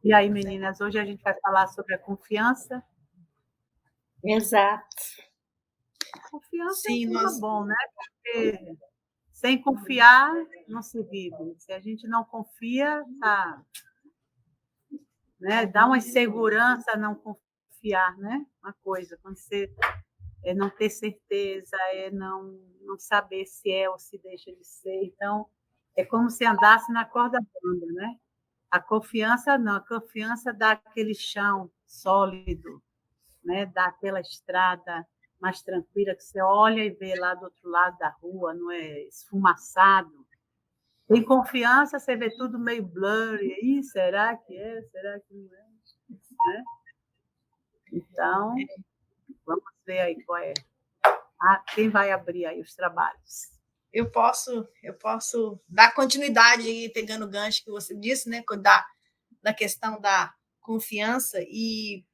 E aí, meninas, hoje a gente vai falar sobre a confiança. Exato. Confiança é um Sim, tema bom, né? Porque sem confiar, não se vive. Se a gente não confia, tá, né? Dá uma insegurança não confiar, né? Uma coisa, quando você não ter certeza, não saber se é ou se deixa de ser. Então, é como se andasse na corda bamba, né? A confiança não, a confiança dá aquele chão sólido, né? Dá aquela estrada mais tranquila que você olha e vê lá do outro lado da rua, não é esfumaçado. Tem confiança, você vê tudo meio blurry. Ih, será que é? Será que não é? Né? Então, vamos ver aí qual é. Quem vai abrir aí os trabalhos? Eu posso dar continuidade aí, pegando o gancho que você disse, né? Da questão da confiança. E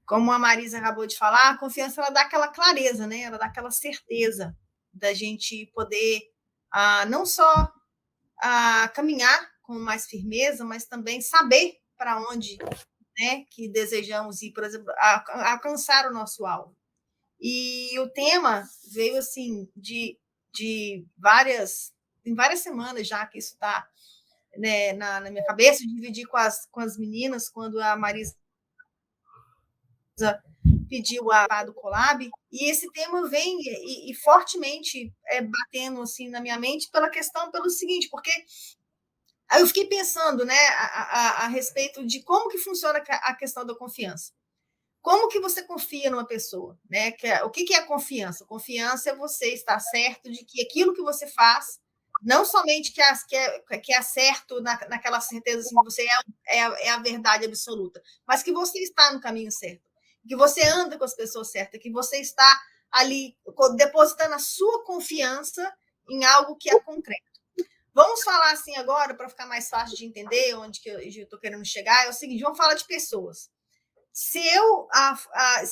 como a Marisa acabou de falar, a confiança ela dá aquela clareza, né? Ela dá aquela certeza da gente poder não só caminhar com mais firmeza, mas também saber para onde, né, que desejamos ir, por exemplo, alcançar o nosso alvo. E o tema veio assim de em várias semanas já que isso está, né, na minha cabeça. Eu dividi com as meninas quando a Marisa pediu a do Colab, e esse tema vem e fortemente batendo assim na minha mente pelo seguinte, porque aí eu fiquei pensando, né, a respeito de como que funciona a questão da confiança. Como que você confia numa pessoa, né? O que é a confiança? Confiança é você estar certo de que aquilo que você faz, não somente que é certo naquela certeza assim, que você é a verdade absoluta, mas que você está no caminho certo, que você anda com as pessoas certas, que você está ali depositando a sua confiança em algo que é concreto. Vamos falar assim agora, para ficar mais fácil de entender onde que eu estou querendo chegar, é o seguinte, vamos falar de pessoas. Se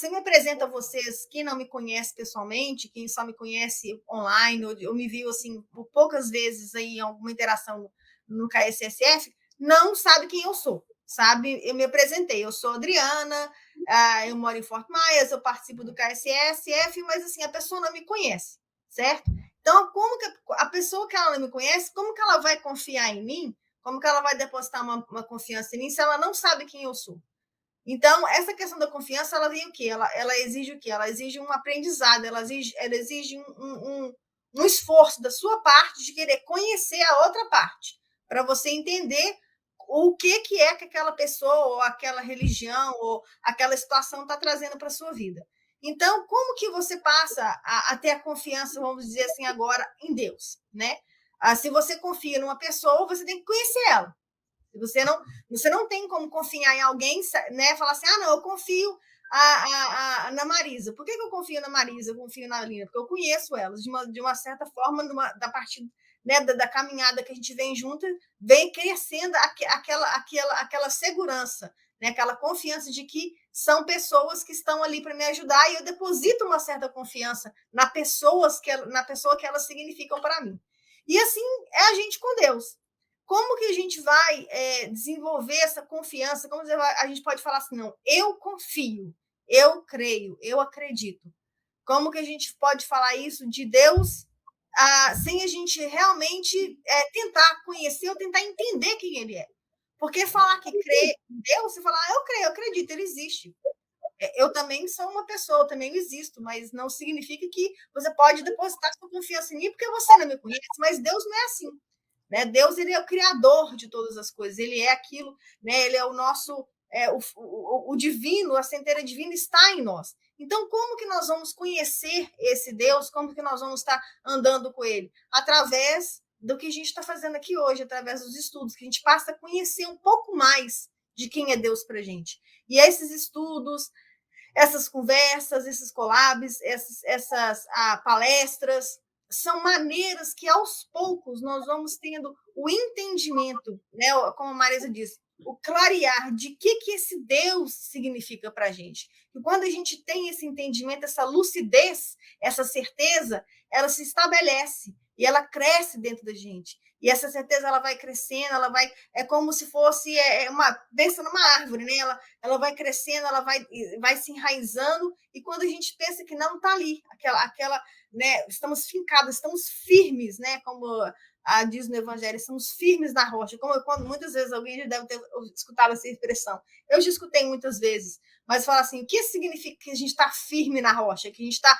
me apresento a vocês, quem não me conhece pessoalmente, quem só me conhece online, ou me viu assim por poucas vezes aí em alguma interação no KSSF, não sabe quem eu sou, sabe? Eu me apresentei, eu sou Adriana, eu moro em Fort Myers, eu participo do KSSF, mas assim, a pessoa não me conhece, certo? Então, como que a pessoa que ela não me conhece, como que ela vai confiar em mim? Como que ela vai depositar uma confiança em mim se ela não sabe quem eu sou? Então, essa questão da confiança, ela vem o quê? Ela exige o quê? Ela exige um aprendizado, ela exige um esforço da sua parte de querer conhecer a outra parte, para você entender o que é que aquela pessoa, ou aquela religião, ou aquela situação está trazendo para a sua vida. Então, como que você passa a ter a confiança, vamos dizer assim, agora, em Deus, né? Se você confia numa pessoa, você tem que conhecer ela. Você não tem como confiar em alguém, né? Falar assim, não, eu confio na Marisa. Por que eu confio na Marisa? Eu confio na Lina? Porque eu conheço elas de uma certa forma, da parte, né, da caminhada que a gente vem junto, vem crescendo aquela segurança, né? Aquela confiança de que são pessoas que estão ali para me ajudar, e eu deposito uma certa confiança na pessoa que elas significam para mim. E assim é a gente com Deus. Como que a gente vai desenvolver essa confiança? Como a gente pode falar assim, não, eu confio, eu creio, eu acredito. Como que a gente pode falar isso de Deus sem a gente realmente tentar conhecer ou tentar entender quem ele é? Porque falar que crê em Deus, você falar, eu creio, eu acredito, ele existe. Eu também sou uma pessoa, eu também existo, mas não significa que você pode depositar sua confiança em mim porque você não me conhece, mas Deus não é assim. Né? Deus, ele é o criador de todas as coisas, ele é aquilo, né? Ele é o nosso, o divino, a centelha divina está em nós. Então, como que nós vamos conhecer esse Deus? Como que nós vamos estar andando com ele? Através do que a gente está fazendo aqui hoje, através dos estudos, que a gente passa a conhecer um pouco mais de quem é Deus para a gente. E esses estudos, essas conversas, esses collabs, essas palestras, são maneiras que, aos poucos, nós vamos tendo o entendimento, né? Como a Marisa disse, o clarear de que esse Deus significa para a gente. E quando a gente tem esse entendimento, essa lucidez, essa certeza, ela se estabelece e ela cresce dentro da gente. E essa certeza ela vai crescendo, é como se fosse pensa numa árvore, né? Ela vai crescendo, ela vai se enraizando, e quando a gente pensa que não está ali, aquela, né? Estamos fincados, estamos firmes, né? Como diz no Evangelho, estamos firmes na rocha. Quando muitas vezes alguém já deve ter escutado essa expressão. Eu já escutei muitas vezes, mas fala assim: o que significa que a gente está firme na rocha? Que a gente está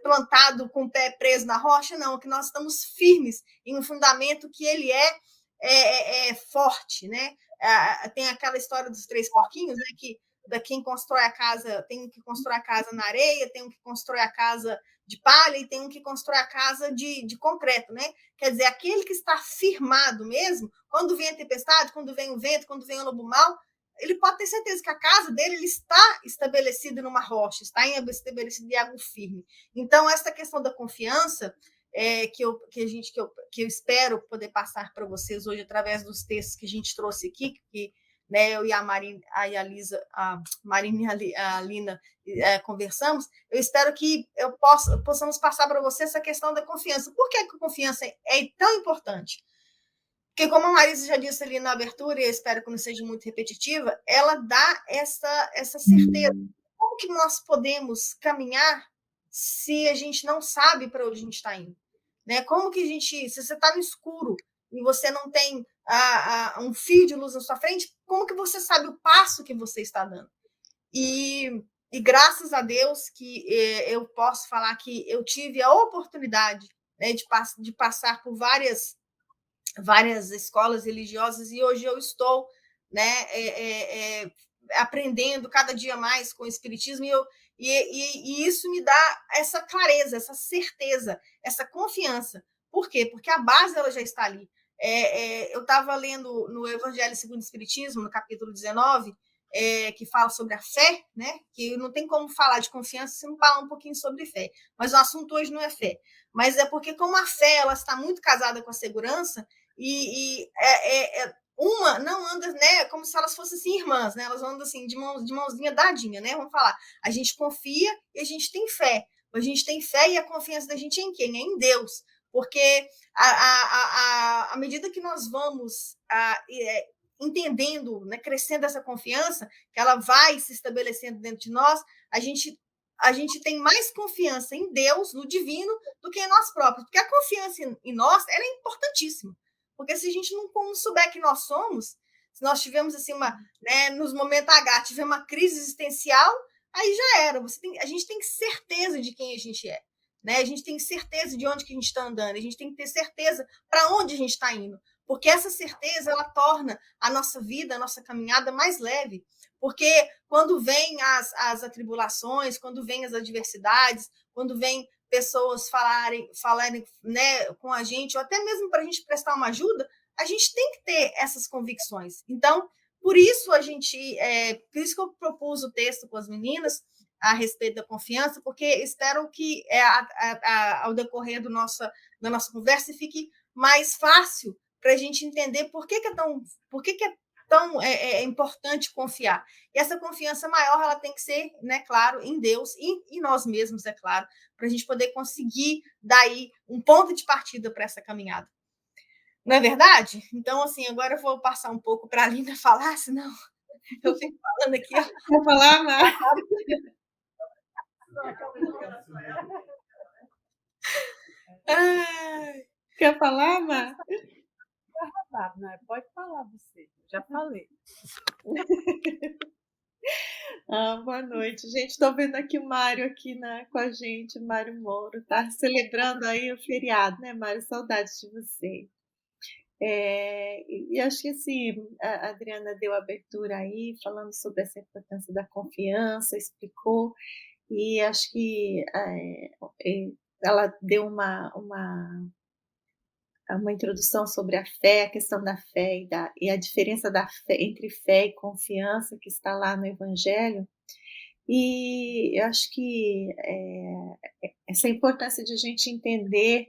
plantado com o pé preso na rocha? Não, que nós estamos firmes em um fundamento que ele é forte, né? Tem aquela história dos 3 porquinhos, né? Que quem constrói a casa tem que construir a casa na areia, tem que construir a casa de palha e tem um que constrói a casa de concreto, né? Quer dizer, aquele que está firmado mesmo, quando vem a tempestade, quando vem o vento, quando vem o lobo mau, ele pode ter certeza que a casa dele ele está estabelecida numa rocha, está estabelecida em algo firme. Então, essa questão da confiança que eu espero poder passar para vocês hoje através dos textos que a gente trouxe aqui, que né, eu e a Marina, a Marina e a Lina conversamos, eu espero que possamos passar para você essa questão da confiança. Por que a confiança é tão importante? Porque, como a Marisa já disse ali na abertura, e eu espero que não seja muito repetitiva, ela dá essa certeza. Como que nós podemos caminhar se a gente não sabe para onde a gente está indo? Né? Como que a gente, se você está no escuro e você não tem um fio de luz na sua frente, como que você sabe o passo que você está dando? E graças a Deus que eu posso falar que eu tive a oportunidade, né, de passar por várias escolas religiosas e hoje eu estou, né, aprendendo cada dia mais com o Espiritismo e isso me dá essa clareza, essa certeza, essa confiança. Por quê? Porque a base ela já está ali. Eu estava lendo no Evangelho segundo o Espiritismo, no capítulo 19, que fala sobre a fé, né? Que não tem como falar de confiança se não falar um pouquinho sobre fé. Mas o assunto hoje não é fé. Mas é porque como a fé ela está muito casada com a segurança, uma não anda, né, como se elas fossem assim, irmãs, né? Elas andam assim de mãozinha dadinha, né? Vamos falar. A gente confia e a gente tem fé. A gente tem fé e a confiança da gente é em quem? É em Deus. Porque à medida que nós vamos entendendo, né, crescendo essa confiança, que ela vai se estabelecendo dentro de nós, a gente tem mais confiança em Deus, no divino, do que em nós próprios. Porque a confiança em nós ela é importantíssima. Porque se a gente não souber que nós somos, se nós tivemos assim né, nos momentos H, tivemos uma crise existencial, aí já era. A gente tem certeza de quem a gente é. Né? A gente tem certeza de onde que a gente está andando. A gente tem que ter certeza para onde a gente está indo. Porque essa certeza ela torna a nossa vida, a nossa caminhada mais leve. Porque quando vêm as atribulações, quando vêm as adversidades, quando vêm pessoas falarem né, com a gente, ou até mesmo para a gente prestar uma ajuda, a gente tem que ter essas convicções. Então, por isso por isso que eu propus o texto com as meninas a respeito da confiança, porque espero que ao decorrer da nossa conversa fique mais fácil para a gente entender por que é tão importante confiar. E essa confiança maior ela tem que ser, né, claro, em Deus e em nós mesmos, é claro, para a gente poder conseguir daí um ponto de partida para essa caminhada. Não é verdade? Então, assim, agora eu vou passar um pouco para a Lina falar, senão eu fico falando aqui. Vou falar, Mar? Quer falar, Mar? Não, pode falar você, já falei. Boa noite, gente. Estou vendo aqui o Mário aqui com a gente, o Mário Moro, tá celebrando aí o feriado, né, Mário? Saudades de você. E acho que assim, a Adriana deu abertura aí, falando sobre essa importância da confiança, explicou, e acho que ela deu uma introdução sobre a fé, a questão da fé e a diferença da fé, entre fé e confiança, que está lá no Evangelho. E eu acho que essa importância de a gente entender,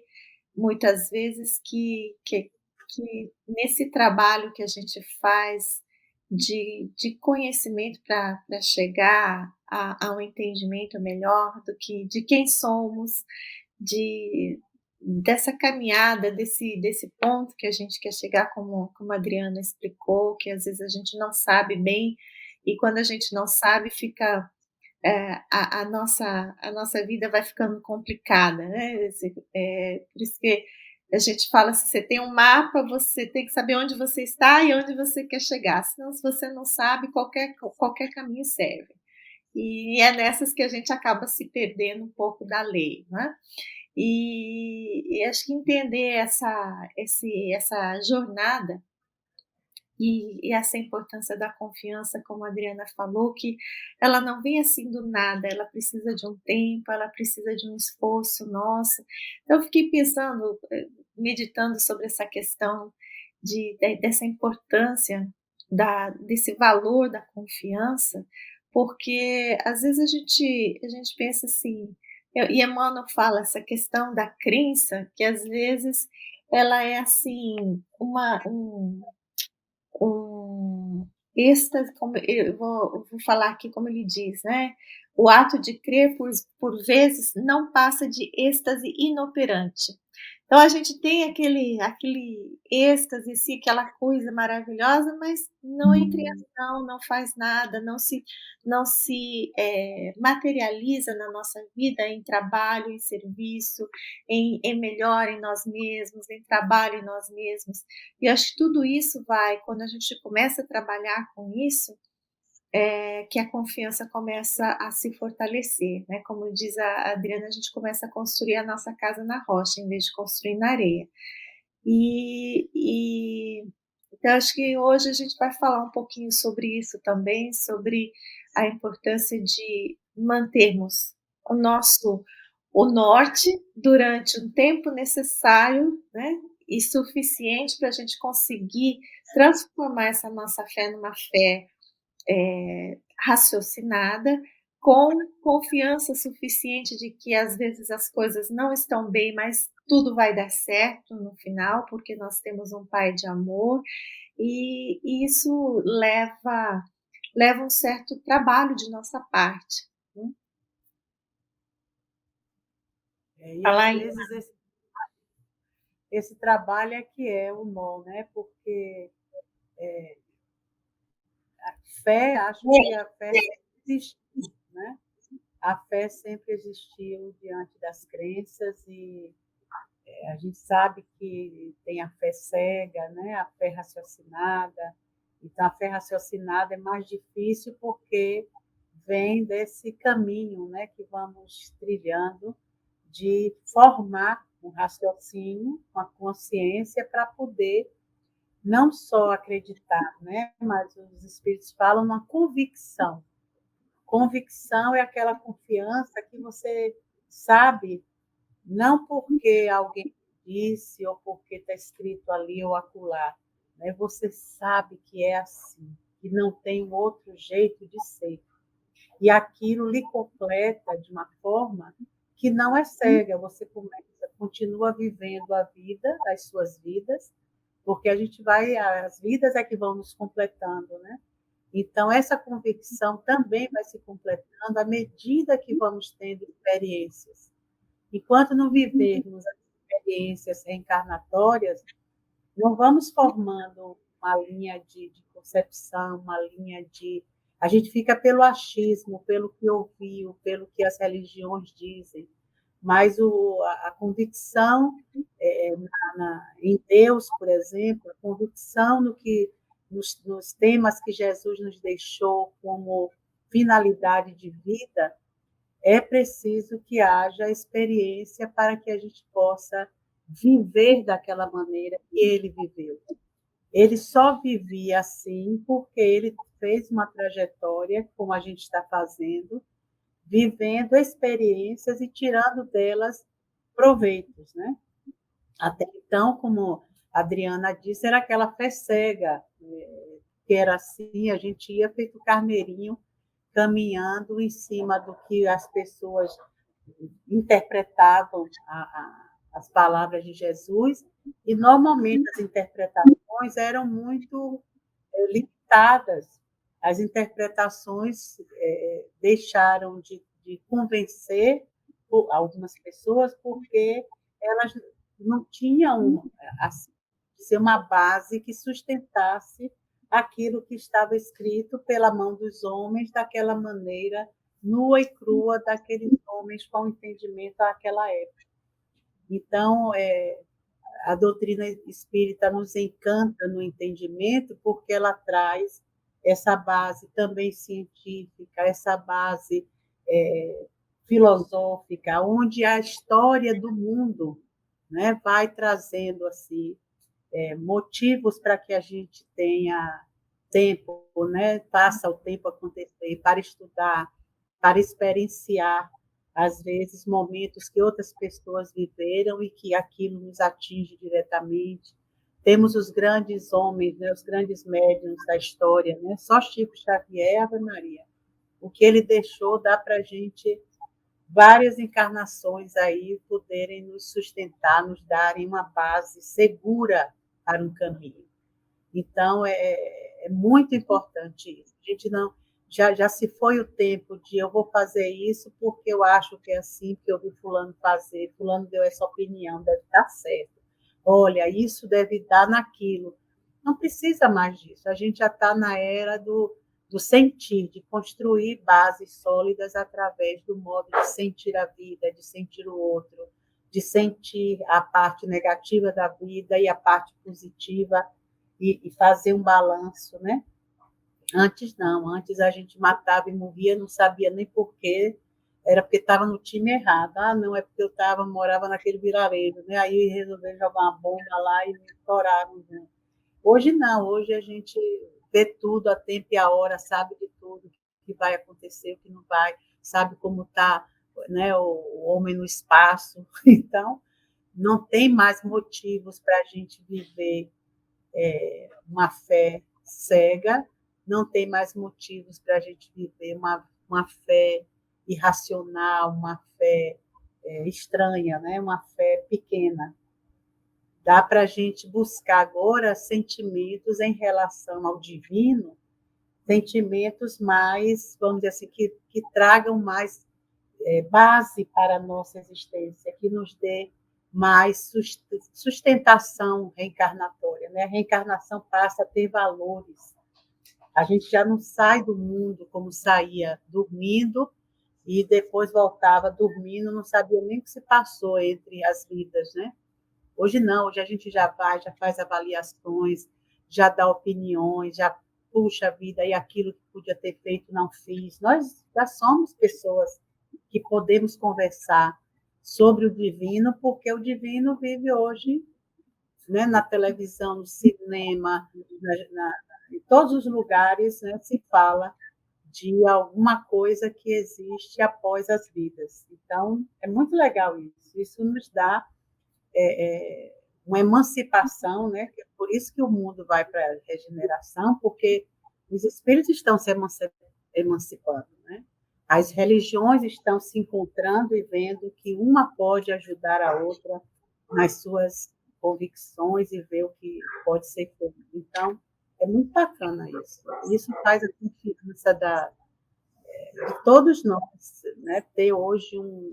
muitas vezes, que nesse trabalho que a gente faz de conhecimento para chegar a um entendimento melhor de quem somos, dessa caminhada, desse ponto que a gente quer chegar, como a Adriana explicou, que às vezes a gente não sabe bem, e quando a gente não sabe, fica a nossa vida vai ficando complicada, né? Por isso que a gente fala, se você tem um mapa, você tem que saber onde você está e onde você quer chegar, senão se você não sabe, qualquer caminho serve. E é nessas que a gente acaba se perdendo um pouco da lei, né? E acho que entender essa jornada e essa importância da confiança, como a Adriana falou, que ela não vem assim do nada, ela precisa de um tempo, ela precisa de um esforço nosso. Então, eu fiquei pensando, meditando sobre essa questão dessa importância, desse valor da confiança, porque às vezes a gente pensa assim, e Emmanuel fala essa questão da crença, que às vezes ela é assim, um êxtase, como eu vou falar aqui como ele diz, né? O ato de crer, por vezes, não passa de êxtase inoperante. Então a gente tem aquele êxtase, assim, aquela coisa maravilhosa, mas não entra em ação, não faz nada, não se materializa na nossa vida em trabalho, em serviço, em melhor em nós mesmos, em trabalho em nós mesmos. E acho que tudo isso vai, quando a gente começa a trabalhar com isso, que a confiança começa a se fortalecer, né? Como diz a Adriana, a gente começa a construir a nossa casa na rocha, em vez de construir na areia. Então, acho que hoje a gente vai falar um pouquinho sobre isso também, sobre a importância de mantermos o norte durante um tempo necessário, né? E suficiente para a gente conseguir transformar essa nossa fé numa fé raciocinada, com confiança suficiente de que às vezes as coisas não estão bem, mas tudo vai dar certo no final, porque nós temos um Pai de amor, e isso leva um certo trabalho de nossa parte. Né? E às vezes esse trabalho é que é o nó, né? Porque a fé, acho que a fé sempre existiu, né? A fé sempre existiu diante das crenças e a gente sabe que tem a fé cega, né? A fé raciocinada. Então, a fé raciocinada é mais difícil porque vem desse caminho, né, que vamos trilhando de formar um raciocínio, uma consciência para poder não só acreditar, né, mas os espíritos falam uma convicção. Convicção é aquela confiança que você sabe, não porque alguém disse ou porque está escrito ali ou acolá, né? Você sabe que é assim, que não tem outro jeito de ser. E aquilo lhe completa de uma forma que não é cega. Você continua vivendo a vida, as suas vidas, porque a gente vai, as vidas é que vão nos completando, né? Então, essa convicção também vai se completando à medida que vamos tendo experiências. Enquanto não vivermos as experiências reencarnatórias, não vamos formando uma linha de concepção, uma linha de. A gente fica pelo achismo, pelo que ouviu, pelo que as religiões dizem, mas a convicção em Deus, por exemplo, a convicção nos temas que Jesus nos deixou como finalidade de vida, é preciso que haja experiência para que a gente possa viver daquela maneira que ele viveu. Ele só vivia assim porque ele fez uma trajetória, como a gente está fazendo, vivendo experiências e tirando delas proveitos, né? Até então, como a Adriana disse, era aquela fé cega, que era assim, a gente ia feito carneirinho, caminhando em cima do que as pessoas interpretavam as palavras de Jesus, e normalmente as interpretações eram muito limitadas. As interpretações deixaram de convencer algumas pessoas porque elas não tinha assim, ser uma base que sustentasse aquilo que estava escrito pela mão dos homens daquela maneira nua e crua daqueles homens com entendimento àquela época. Então, a doutrina espírita nos encanta no entendimento porque ela traz essa base também científica, essa base filosófica, onde a história do mundo, né, vai trazendo assim motivos para que a gente tenha tempo, né, faça o tempo acontecer para estudar, para experienciar às vezes momentos que outras pessoas viveram e que aquilo nos atinge diretamente. Temos os grandes homens, né, os grandes médiuns da história, né? Só Chico Xavier, Ave Maria. O que ele deixou dá para a gente várias encarnações aí poderem nos sustentar, nos darem uma base segura para um caminho. Então, é muito importante isso. A gente não... Já se foi o tempo de eu vou fazer isso porque eu acho que é assim, que eu vi fulano fazer, fulano deu essa opinião, deve dar certo. Olha, isso deve dar naquilo. Não precisa mais disso. A gente já está na era do sentir, de construir bases sólidas através do modo de sentir a vida, de sentir o outro, de sentir a parte negativa da vida e a parte positiva e fazer um balanço, né? Antes não, antes a gente matava e morria, não sabia nem porquê, era porque estava no time errado. Ah, não, é porque eu morava naquele vilarejo, né? Aí resolveram jogar uma bomba lá e me estouraram. Né? Hoje não, hoje a gente vê tudo a tempo e a hora, sabe de tudo, o que vai acontecer, o que não vai, sabe como está, né, o homem no espaço. Então, não tem mais motivos para a gente viver uma fé cega, não tem mais motivos para a gente viver uma fé irracional, uma fé estranha, né? Uma fé pequena. Dá para a gente buscar agora sentimentos em relação ao divino, sentimentos mais, vamos dizer assim, que tragam mais base para a nossa existência, que nos dê mais sustentação reencarnatória. Né? A reencarnação passa a ter valores. A gente já não sai do mundo como saía dormindo e depois voltava dormindo, não sabia nem o que se passou entre as vidas, né? Hoje não, hoje a gente já vai, já faz avaliações, já dá opiniões, já puxa a vida e aquilo que podia ter feito não fiz. Nós já somos pessoas que podemos conversar sobre o divino, porque o divino vive hoje, né, na televisão, no cinema, em todos os lugares, né, se fala de alguma coisa que existe após as vidas. Então, é muito legal isso. Isso nos dá uma emancipação, né? Por isso que o mundo vai para a regeneração, porque os espíritos estão se emancipando, né? As religiões estão se encontrando e vendo que uma pode ajudar a outra nas suas convicções e ver o que pode ser feito. Então, é muito bacana isso. Isso faz a confiança de todos nós, né? Ter hoje um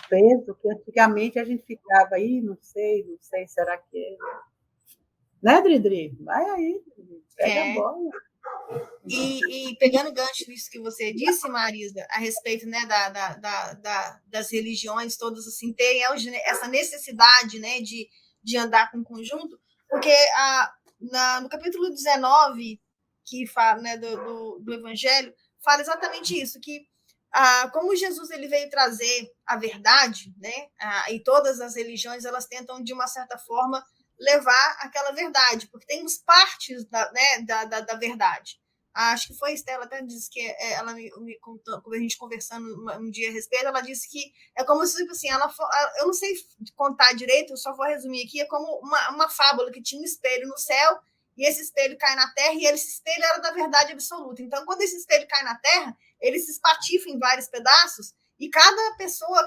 peso que antigamente a gente ficava aí, não sei, será que é? Né, Dridri? Vai aí, pega a bola. E pegando gancho nisso que você disse, Marisa, a respeito, né, das religiões todas assim terem essa necessidade, né, de andar com conjunto, porque no capítulo 19, que fala, né, do Evangelho, fala exatamente isso, que como Jesus ele veio trazer a verdade, né, e todas as religiões elas tentam de uma certa forma levar aquela verdade, porque temos partes da verdade. Acho que foi a Estela até disse que ela me contou, quando a gente conversando um dia a respeito, ela disse que é como se, tipo assim, eu não sei contar direito, eu só vou resumir aqui, é como uma fábula que tinha um espelho no céu e esse espelho cai na terra e esse espelho era da verdade absoluta. Então, quando esse espelho cai na terra, ele se espatifa em vários pedaços e cada pessoa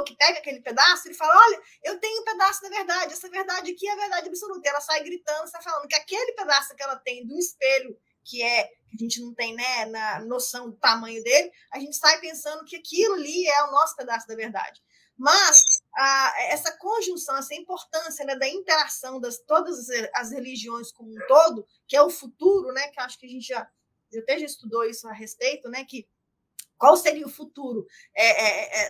que pega aquele pedaço, ele fala, olha, eu tenho um pedaço da verdade, essa verdade aqui é a verdade absoluta. E ela sai gritando, está falando que aquele pedaço que ela tem do espelho que a gente não tem, né, na noção do tamanho dele, a gente sai pensando que aquilo ali é o nosso pedaço da verdade. Mas essa conjunção, essa importância, né, da interação das todas as religiões como um todo, que é o futuro, né, que acho que a gente até já estudou isso a respeito, né, que qual seria o futuro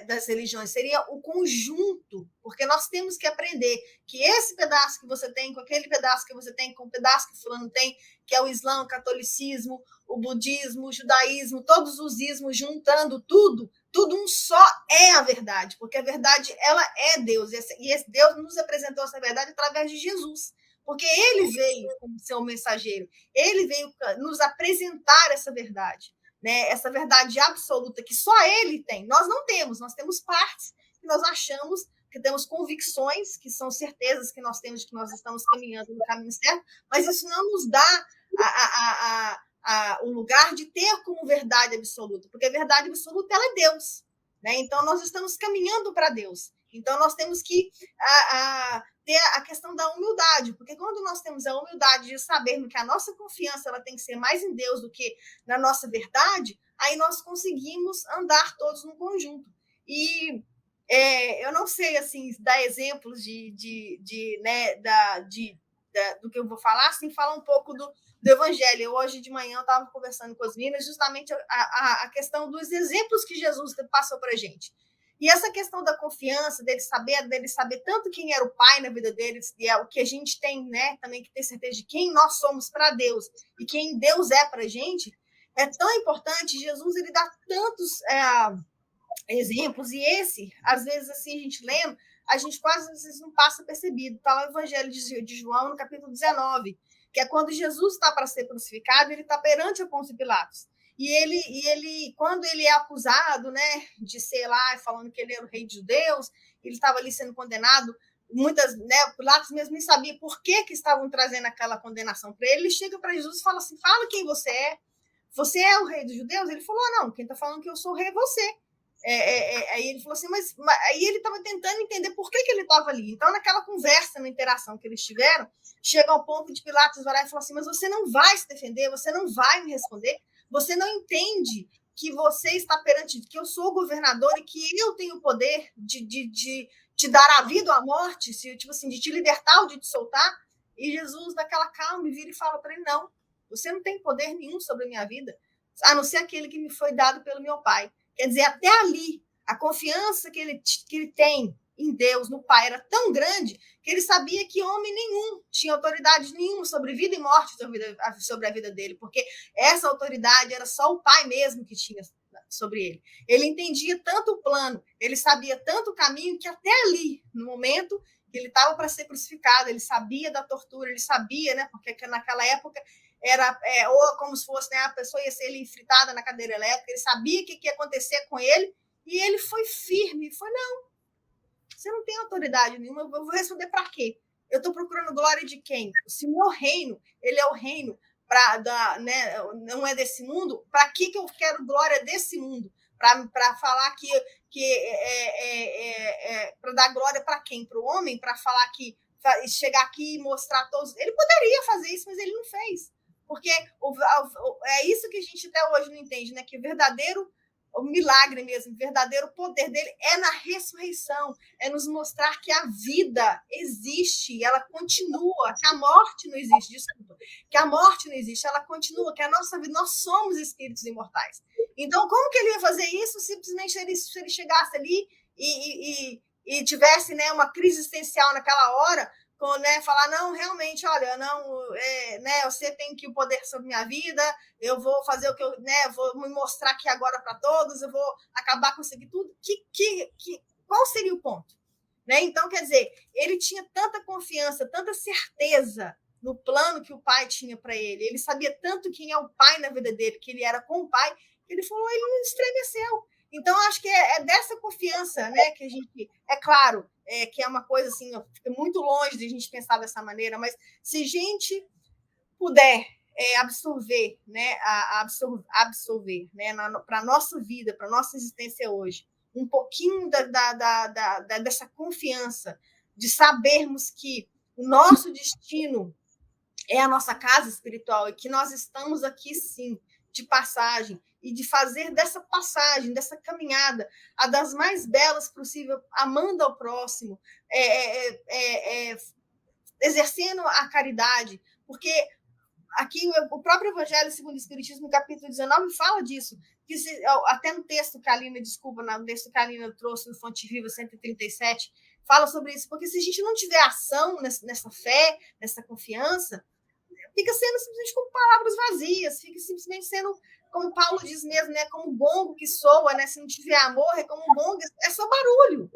das religiões? Seria o conjunto, porque nós temos que aprender que esse pedaço que você tem, com aquele pedaço que você tem, com o pedaço que fulano tem, que é o Islã, o catolicismo, o budismo, o judaísmo, todos os ismos, juntando tudo um só é a verdade, porque a verdade, ela é Deus, e esse Deus nos apresentou essa verdade através de Jesus, porque ele veio como seu mensageiro, ele veio nos apresentar essa verdade, né? Essa verdade absoluta que só ele tem. Nós não temos, nós temos partes que nós achamos, que temos convicções, que são certezas que nós temos de que nós estamos caminhando no caminho certo, mas isso não nos dá o lugar de ter como verdade absoluta, porque a verdade absoluta, ela é Deus, né? Então nós estamos caminhando para Deus. Então nós temos que ter a questão da humildade, porque quando nós temos a humildade de sabermos que a nossa confiança ela tem que ser mais em Deus do que na nossa verdade, aí nós conseguimos andar todos no conjunto. E eu não sei assim dar exemplos do que eu vou falar, assim, falar um pouco do Evangelho. Hoje de manhã eu estava conversando com as meninas justamente a questão dos exemplos que Jesus passou para a gente. E essa questão da confiança, dele saber tanto quem era o Pai na vida deles, e é o que a gente tem, né, também que ter certeza de quem nós somos para Deus e quem Deus é para a gente, é tão importante. Jesus, ele dá tantos exemplos, e esse, às vezes, assim, a gente lendo, a gente quase às vezes não passa percebido. Está lá no Evangelho de João, no capítulo 19, que é quando Jesus está para ser crucificado, ele está perante a Pôncio Pilatos. E ele, quando ele é acusado, né, de ser lá, falando que ele era o rei de judeus, ele estava ali sendo condenado, Pilatos mesmo nem sabia por que estavam trazendo aquela condenação para ele. Ele chega para Jesus e fala assim: fala quem você é. Você é o rei dos judeus? Ele falou: não, quem está falando que eu sou o rei é você. Aí ele falou assim, mas aí ele estava tentando entender por que ele estava ali. Então, naquela conversa, na interação que eles tiveram, chega ao ponto de Pilatos vai lá e falar assim: mas você não vai se defender, você não vai me responder, você não entende que você está perante, que eu sou o governador e que eu tenho o poder de te dar a vida ou a morte, tipo assim, de te libertar ou de te soltar. E Jesus, naquela calma, vira e fala para ele: não, você não tem poder nenhum sobre a minha vida, a não ser aquele que me foi dado pelo meu Pai. Quer dizer, até ali, a confiança que ele tem em Deus, no Pai, era tão grande que ele sabia que homem nenhum tinha autoridade nenhuma sobre vida e morte sobre a vida dele, porque essa autoridade era só o Pai mesmo que tinha sobre ele. Ele entendia tanto o plano, ele sabia tanto o caminho, que até ali, no momento que ele estava para ser crucificado, ele sabia da tortura, ele sabia, né, porque naquela época era ou como se fosse, né, a pessoa ia ser fritada na cadeira elétrica, ele sabia o que ia acontecer com ele, e ele foi firme, foi: não, você não tem autoridade nenhuma, eu vou responder para quê? Eu estou procurando glória de quem? Se o meu reino, ele é o reino né, não é desse mundo, para que eu quero glória desse mundo? Para falar para dar glória para quem? Para o homem? Para falar que chegar aqui e mostrar todos. Ele poderia fazer isso, mas ele não fez. Porque é isso que a gente até hoje não entende, né? Que o milagre mesmo, o verdadeiro poder dele é na ressurreição, é nos mostrar que a vida existe, ela continua, que a morte não existe, desculpa, que a morte não existe, ela continua, que a nossa vida, nós somos espíritos imortais. Então, como que ele ia fazer isso? Simplesmente se ele chegasse ali e tivesse, né, uma crise existencial naquela hora, né, falar: não, realmente, olha, não, né, você tem que o poder sobre minha vida, eu vou fazer o que eu, né, vou me mostrar aqui agora para todos, eu vou acabar com isso aqui tudo. Qual seria o ponto? Né? Então, quer dizer, ele tinha tanta confiança, tanta certeza no plano que o Pai tinha para ele, ele sabia tanto quem é o Pai na vida dele, que ele era com o Pai, que ele falou, ele não estremeceu. Então, acho que é dessa confiança, né, que a gente, é claro, que é uma coisa assim, fica muito longe de a gente pensar dessa maneira, mas se a gente puder absorver, né, absorver, né, para a nossa vida, para a nossa existência hoje, um pouquinho dessa confiança, de sabermos que o nosso destino é a nossa casa espiritual e que nós estamos aqui, sim, de passagem, e de fazer dessa passagem, dessa caminhada, a das mais belas possível, amando ao próximo, exercendo a caridade, porque aqui o próprio Evangelho segundo o Espiritismo, no capítulo 19, fala disso, que até no texto que a Alina, no texto que a Alina trouxe no Fonte Viva 137, fala sobre isso, porque se a gente não tiver ação nessa fé, nessa confiança, fica sendo simplesmente como palavras vazias, fica simplesmente sendo, como Paulo diz mesmo, né, como um gongo que soa, né, se não tiver amor, é como um gongo, é só barulho.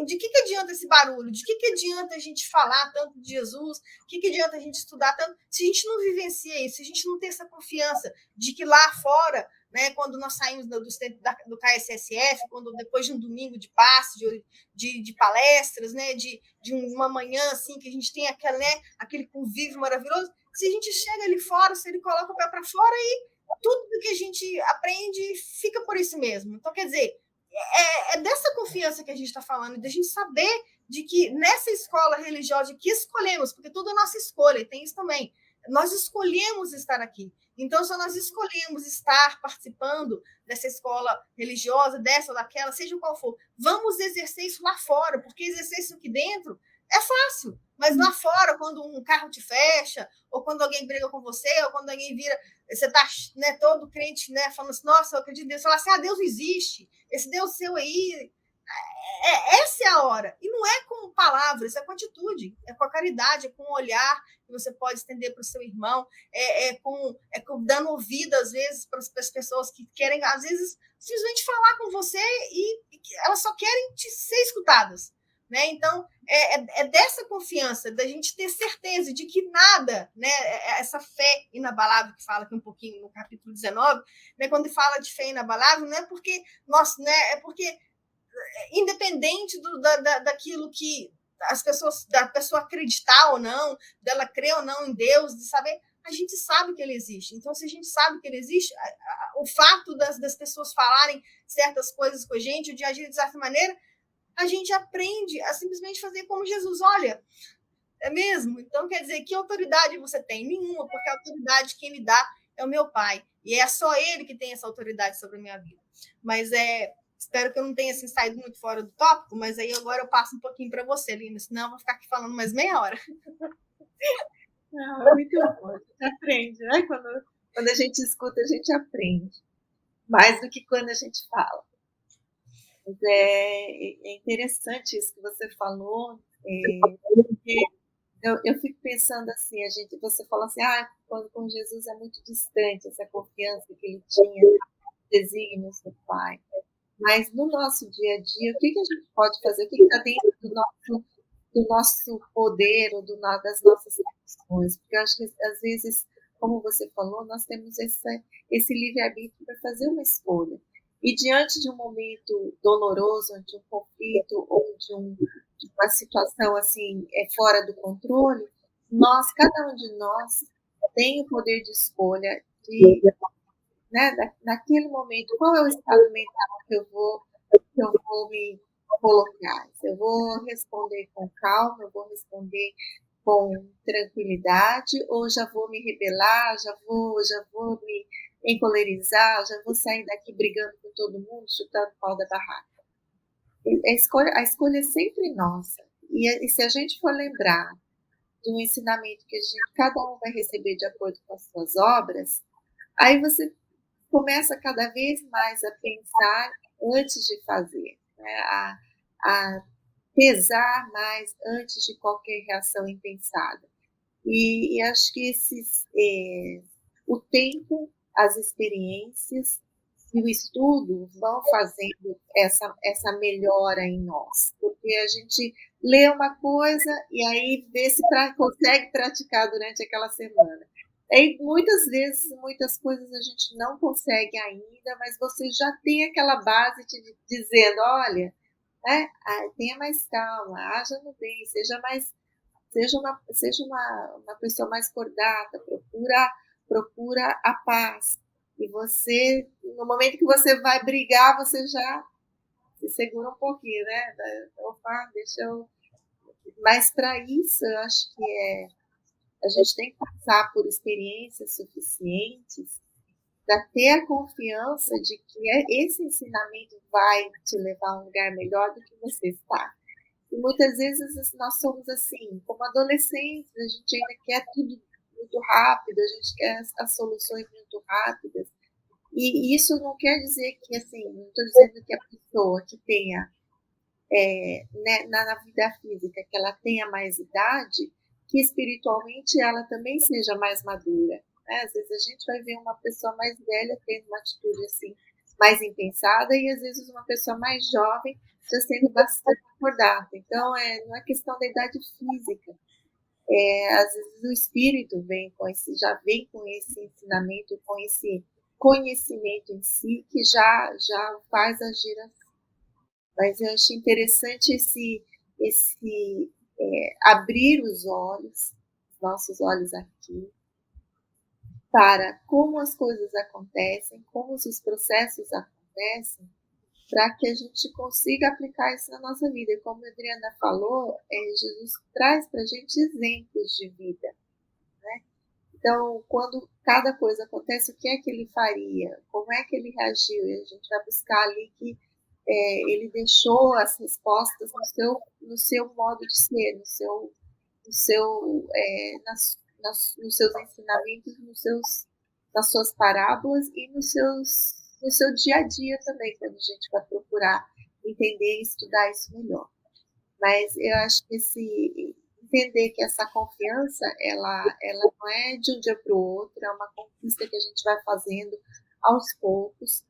De que adianta esse barulho? De que adianta a gente falar tanto de Jesus? De que adianta a gente estudar tanto? Se a gente não vivencia isso, se a gente não tem essa confiança de que lá fora, né, quando nós saímos do KSSF, quando depois de um domingo de passe, de palestras, né, de uma manhã assim, que a gente tem aquele convívio maravilhoso, se a gente chega ali fora, se ele coloca o pé para fora, e tudo que a gente aprende fica por isso mesmo. Então, quer dizer, é dessa confiança que a gente está falando, de a gente saber de que nessa escola religiosa que escolhemos, porque tudo é nossa escolha, e tem isso também, nós escolhemos estar aqui. Então, se nós escolhemos estar participando dessa escola religiosa, dessa ou daquela, seja qual for, vamos exercer isso lá fora, porque exercer isso aqui dentro é fácil, mas lá fora, quando um carro te fecha, ou quando alguém briga com você, ou quando alguém vira, você está, né, todo crente, né, falando assim, nossa, eu acredito em Deus, você fala assim, Deus existe, esse Deus seu aí, essa é a hora. E não é com palavras, é com atitude, é com a caridade, é com o olhar que você pode estender para o seu irmão, dando ouvido, às vezes, para as pessoas que querem, às vezes, simplesmente falar com você e elas só querem ser escutadas. Né? Então, é dessa confiança, da gente ter certeza de que nada, né, essa fé inabalável que fala aqui um pouquinho no capítulo 19, né, quando fala de fé inabalável, não é porque, é porque independente daquilo que as pessoas, da pessoa acreditar ou não, dela crer ou não em Deus, de saber, a gente sabe que ele existe. Então, se a gente sabe que ele existe, o fato das pessoas falarem certas coisas com a gente, ou de agir de certa maneira, a gente aprende a simplesmente fazer como Jesus. Olha, é mesmo? Então, quer dizer, que autoridade você tem? Nenhuma, porque a autoridade quem me dá é o meu Pai. E é só ele que tem essa autoridade sobre a minha vida. Mas espero que eu não tenha assim, saído muito fora do tópico, mas aí agora eu passo um pouquinho para você, Lina, senão eu vou ficar aqui falando mais meia hora. Não, é muito bom, a gente aprende, né? Quando a gente escuta, a gente aprende. Mais do que quando a gente fala. Mas é interessante isso que você falou, porque eu fico pensando assim, você fala assim, quando com Jesus é muito distante essa confiança que ele tinha nos desígnios do Pai. Mas no nosso dia a dia, o que a gente pode fazer? O que está dentro do nosso poder ou das nossas emoções? Porque eu acho que, às vezes, como você falou, nós temos esse livre-arbítrio para fazer uma escolha. E diante de um momento doloroso, de um conflito ou de uma situação assim fora do controle, cada um de nós tem o poder de escolha de, né, naquele momento, qual é o estado mental que eu vou me colocar? Se eu vou responder com calma, eu vou responder com tranquilidade, ou já vou me rebelar, já vou me encolerizar, já vou sair daqui brigando com todo mundo, chutando o pau da barraca. A escolha é sempre nossa. E se a gente for lembrar de um ensinamento que cada um vai receber de acordo com as suas obras, aí você começa cada vez mais a pensar antes de fazer, né? a pesar mais antes de qualquer reação impensada. E acho que o tempo, as experiências e o estudo vão fazendo essa melhora em nós, porque a gente lê uma coisa e aí vê se consegue praticar durante aquela semana. E muitas vezes, muitas coisas a gente não consegue ainda, mas você já tem aquela base dizendo, olha, né, tenha mais calma, haja no bem, seja uma pessoa mais cordata, procura a paz. E você, no momento que você vai brigar, você já se segura um pouquinho, né? Opa, deixa eu... Mas para isso, eu acho que a gente tem que passar por experiências suficientes para ter a confiança de que esse ensinamento vai te levar a um lugar melhor do que você está. E muitas vezes nós somos assim, como adolescentes, a gente ainda quer tudo muito rápido, a gente quer as soluções muito rápidas. E isso não quer dizer que, assim, não estou dizendo que a pessoa que tenha, né, na vida física, que ela tenha mais idade, que espiritualmente ela também seja mais madura. Né? Às vezes a gente vai ver uma pessoa mais velha tendo uma atitude assim, mais impensada, e às vezes uma pessoa mais jovem já sendo bastante acordada. Então, não é questão da idade física. Às vezes o espírito já vem com esse ensinamento, com esse conhecimento em si, que já o faz agir assim. Mas eu acho interessante esse abrir os nossos olhos aqui, para como as coisas acontecem, como os processos acontecem, para que a gente consiga aplicar isso na nossa vida. E como a Adriana falou, Jesus traz para a gente exemplos de vida. Né? Então, quando cada coisa acontece, o que é que ele faria? Como é que ele reagiu? E a gente vai buscar ali que ele deixou as respostas no seu modo de ser, nos seus ensinamentos, nas suas parábolas e no seu dia a dia também, quando a gente vai procurar entender e estudar isso melhor. Mas eu acho que entender que essa confiança, ela não é de um dia para o outro, é uma conquista que a gente vai fazendo aos poucos.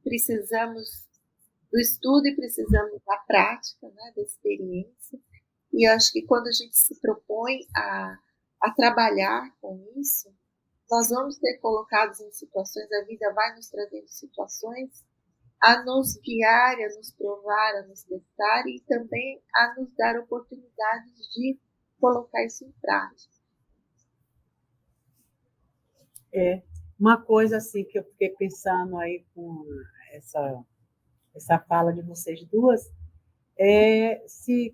Precisamos do estudo e precisamos da prática, né, da experiência. E eu acho que quando a gente se propõe a trabalhar com isso, nós vamos ser colocados em situações, a vida vai nos trazendo situações a nos guiar, a nos provar, a nos testar e também a nos dar oportunidades de colocar isso em prática. Uma coisa assim que eu fiquei pensando aí com essa fala de vocês duas,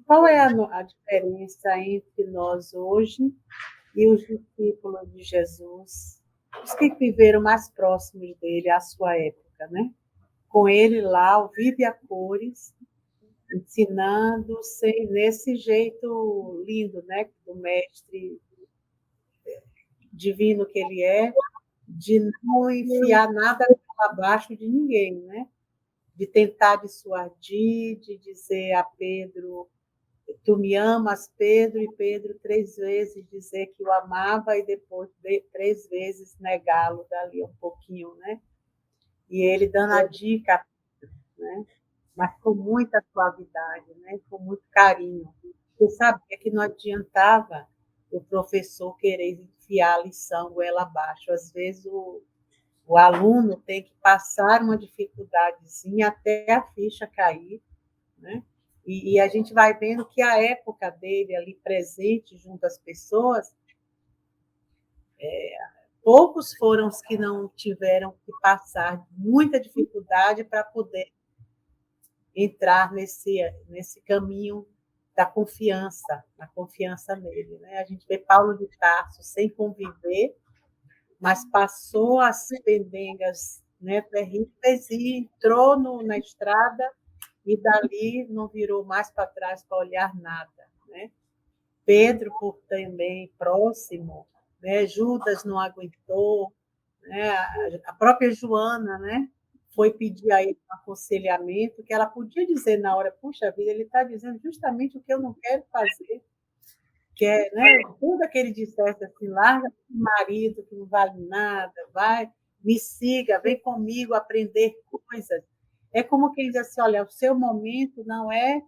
qual é a diferença entre nós hoje e os discípulos de Jesus, os que viveram mais próximos dele à sua época, né? Com ele lá, ao vivo e a cores, ensinando nesse jeito lindo, né? Do mestre divino que ele é, de não enfiar nada abaixo de ninguém, né? De tentar dissuadir, de dizer a Pedro, tu me amas, Pedro, e Pedro 3 vezes dizer que o amava e depois 3 vezes negá-lo dali um pouquinho, né? E ele dando a dica, né? Mas com muita suavidade, né? Com muito carinho. Você sabia que não adiantava o professor querer enfiar a lição goela abaixo. Às vezes o aluno tem que passar uma dificuldadezinha até a ficha cair, né? E a gente vai vendo que a época dele ali presente junto às pessoas, poucos foram os que não tiveram que passar muita dificuldade para poder entrar nesse caminho da confiança, a confiança nele. Né? A gente vê Paulo de Tarso sem conviver, mas passou as pendengas, né, terríveis e entrou na estrada e dali não virou mais para trás para olhar nada. Né? Pedro, por também próximo, né? Judas não aguentou, né? A própria Joana, né? Foi pedir a ele um aconselhamento, que ela podia dizer na hora, puxa vida, ele está dizendo justamente o que eu não quero fazer, que é, né, tudo que ele dissesse assim, larga o marido que não vale nada, vai, me siga, vem comigo aprender coisas. É como quem diz assim, olha, o seu momento não é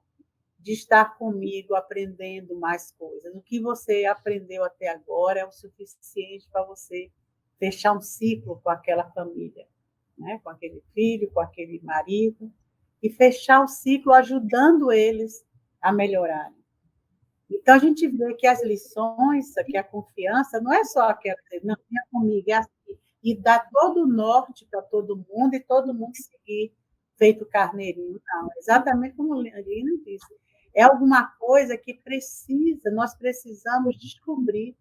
de estar comigo aprendendo mais coisas. O que você aprendeu até agora é o suficiente para você fechar um ciclo com aquela família, né? Com aquele filho, com aquele marido, e fechar o ciclo ajudando eles a melhorarem. Então, a gente vê que as lições, que a confiança, não é só aquela, não, venha comigo, é assim, e dar todo o norte para todo mundo e todo mundo seguir feito carneirinho. Não, exatamente como a Lina disse. É alguma coisa que nós precisamos descobrir,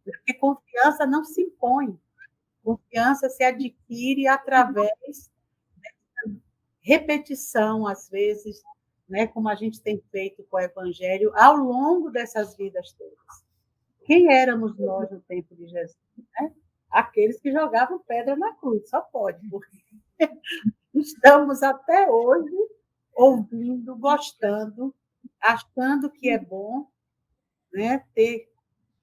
porque confiança não se impõe. Confiança se adquire através da repetição, às vezes, né, como a gente tem feito com o Evangelho, ao longo dessas vidas todas. Quem éramos nós no tempo de Jesus? Né? Aqueles que jogavam pedra na cruz, só pode, porque estamos até hoje ouvindo, gostando, achando que é bom, né, ter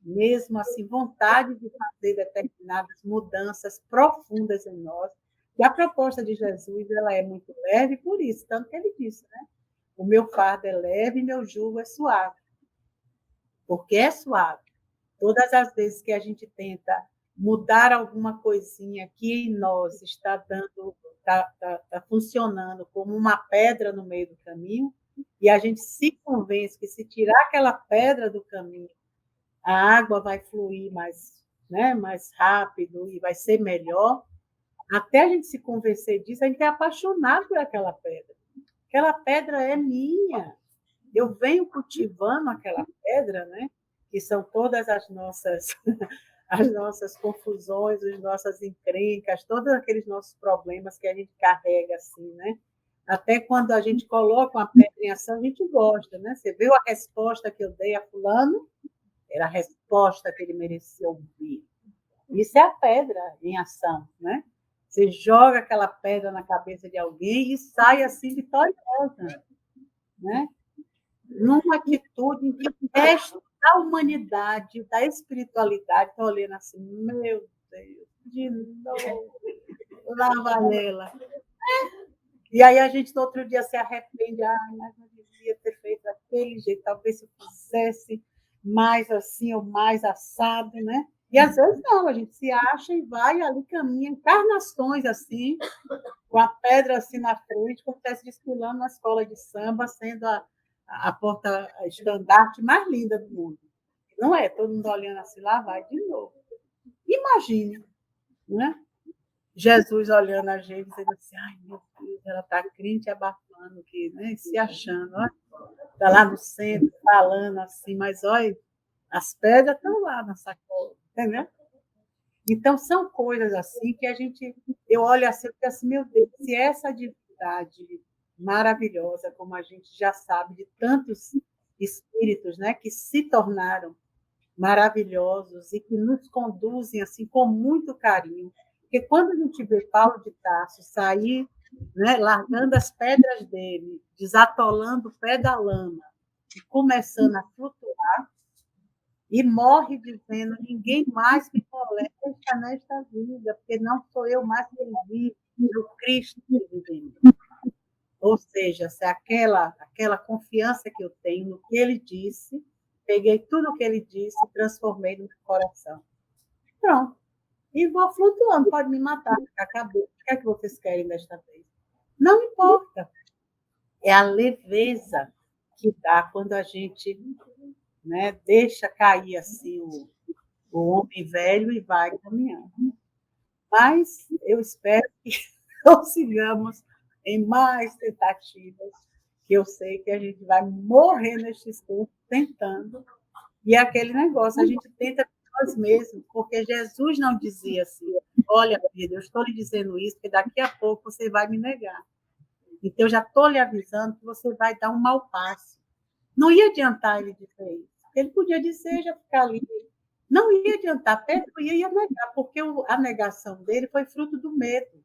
mesmo assim vontade de fazer determinadas mudanças profundas em nós. E a proposta de Jesus, ela é muito leve por isso, tanto que ele disse, né? O meu fardo é leve e meu jugo é suave. Porque é suave. Todas as vezes que a gente tenta mudar alguma coisinha que em nós está funcionando como uma pedra no meio do caminho, e a gente se convence que se tirar aquela pedra do caminho, a água vai fluir mais, né, mais rápido e vai ser melhor. Até a gente se convencer disso, a gente é apaixonado por aquela pedra. Aquela pedra é minha. Eu venho cultivando aquela pedra, né? Que são todas as nossas confusões, as nossas encrencas, todos aqueles nossos problemas que a gente carrega assim, né? Até quando a gente coloca uma pedra em ação, a gente gosta, né? Você viu a resposta que eu dei a fulano? Era a resposta que ele merecia ouvir. Isso é a pedra em ação, né? Você joga aquela pedra na cabeça de alguém e sai assim vitoriosa, né? Numa atitude em que o resto da humanidade, da espiritualidade, está olhando assim, meu Deus, de novo, lá vai ela. E aí a gente, no outro dia, se arrepende, mas não devia ter feito daquele jeito, talvez se eu fizesse mais assim ou mais assado, né? E às vezes não, a gente se acha e vai ali, caminha, encarnações assim, com a pedra assim na frente, como se estivesse desfilando na escola de samba, sendo a porta-estandarte mais linda do mundo. Não é? Todo mundo olhando assim, lá vai de novo. Imagine, né? Jesus olhando a gente, dizendo assim, ai, meu Deus, ela está crente abafando aqui, né? Se achando, está lá no centro, falando assim, mas olha, as pedras estão lá na sacola, entendeu? Então, são coisas assim que eu olho assim e fico assim, meu Deus, se essa divindade maravilhosa, como a gente já sabe, de tantos espíritos, né, que se tornaram maravilhosos e que nos conduzem assim com muito carinho, porque quando a gente vê Paulo de Tarso sair, né, largando as pedras dele, desatolando o pé da lama e começando a flutuar, e morre dizendo, ninguém mais me molesta nesta vida, porque não sou eu mais que vivo, é o Cristo que vive em mim. Ou seja, se aquela confiança que eu tenho no que ele disse, peguei tudo o que ele disse e transformei no meu coração. Pronto. E vou flutuando, pode me matar, acabou. O que é que vocês querem desta vez? Não importa. É a leveza que dá quando a gente, né, deixa cair assim o homem velho e vai caminhando. Mas eu espero que consigamos em mais tentativas, que eu sei que a gente vai morrer neste tempo tentando. E é aquele negócio, a gente tenta por nós mesmos, porque Jesus não dizia assim, olha, filha, eu estou lhe dizendo isso, porque daqui a pouco você vai me negar. Então, eu já estou lhe avisando que você vai dar um mau passo. Não ia adiantar ele dizer isso. Ele podia dizer, já ficar ali. Não ia adiantar, Pedro ia negar, porque a negação dele foi fruto do medo.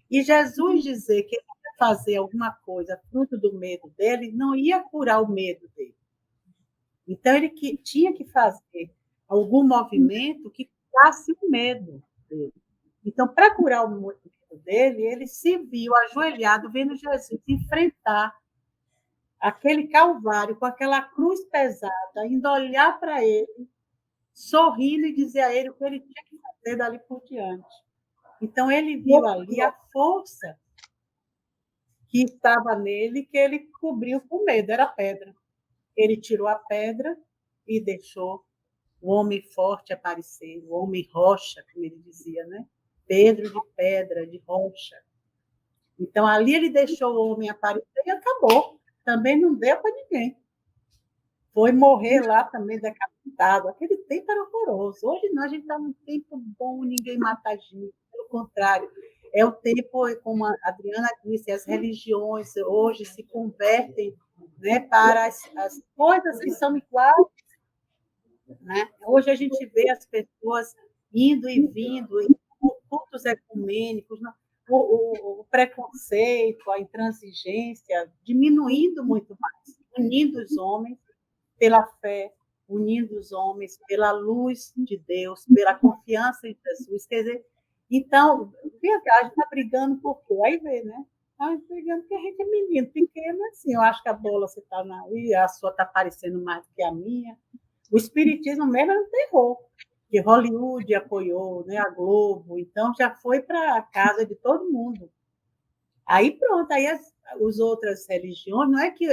E Jesus dizer que ele ia fazer alguma coisa fruto do medo dele, não ia curar o medo dele. Então, ele tinha que fazer algum movimento que curasse o medo dele. Então, para curar o medo dele, ele se viu ajoelhado, vendo Jesus enfrentar aquele calvário com aquela cruz pesada, indo olhar para ele, sorrindo e dizer a ele o que ele tinha que fazer dali por diante. Então, ele viu ali a força que estava nele, que ele cobriu com medo, era pedra. Ele tirou a pedra e deixou o homem forte aparecer, o homem rocha, como ele dizia, né? Pedro de pedra, de rocha. Então, ali ele deixou o homem aparecer e acabou. Também não deu para ninguém. foi morrer lá também decapitado. Aquele tempo era horroroso. Hoje não, a gente está num tempo bom, ninguém mata a gente. Pelo contrário, é o tempo, como a Adriana disse, as religiões hoje se convertem, né, para as coisas que são iguais. Né? Hoje a gente vê as pessoas indo e vindo, cultos ecumênicos, o preconceito, a intransigência diminuindo muito mais, unindo os homens pela fé, unindo os homens pela luz de Deus, pela confiança em Jesus. Quer dizer, então, a gente está brigando por quê? Aí vê, né? Está brigando porque a gente é menino pequeno, assim, eu acho que a bola você está aí, a sua está parecendo mais do que a minha. O espiritismo mesmo era um terror, que Hollywood apoiou, né, a Globo, então já foi para a casa de todo mundo. Aí pronto, aí as outras religiões, não é que